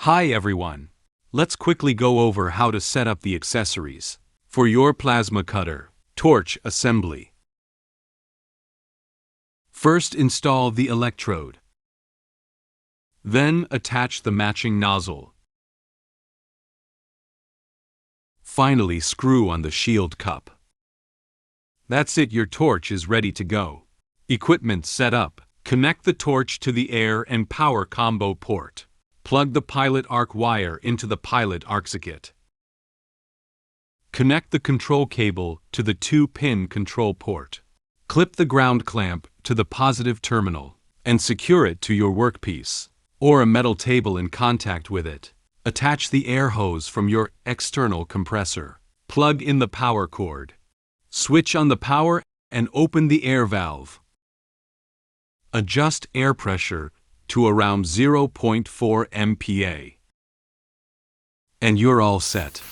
Hi everyone. Let's quickly go over how to set up the accessories for your plasma cutter torch assembly. First, install the electrode. Then attach the matching nozzle. Finally, screw on the shield cup. That's it, your torch is ready to go. Equipment set up. Connect the torch to the air and power combo port. Plug the pilot arc wire into the pilot arc socket. Connect the control cable to the 2-pin control port. Clip the ground clamp to the positive terminal and secure it to your workpiece or a metal table in contact with it. Attach the air hose from your external compressor. Plug in the power cord. Switch on the power and open the air valve. Adjust air pressure to around 0.4 MPa. And you're all set.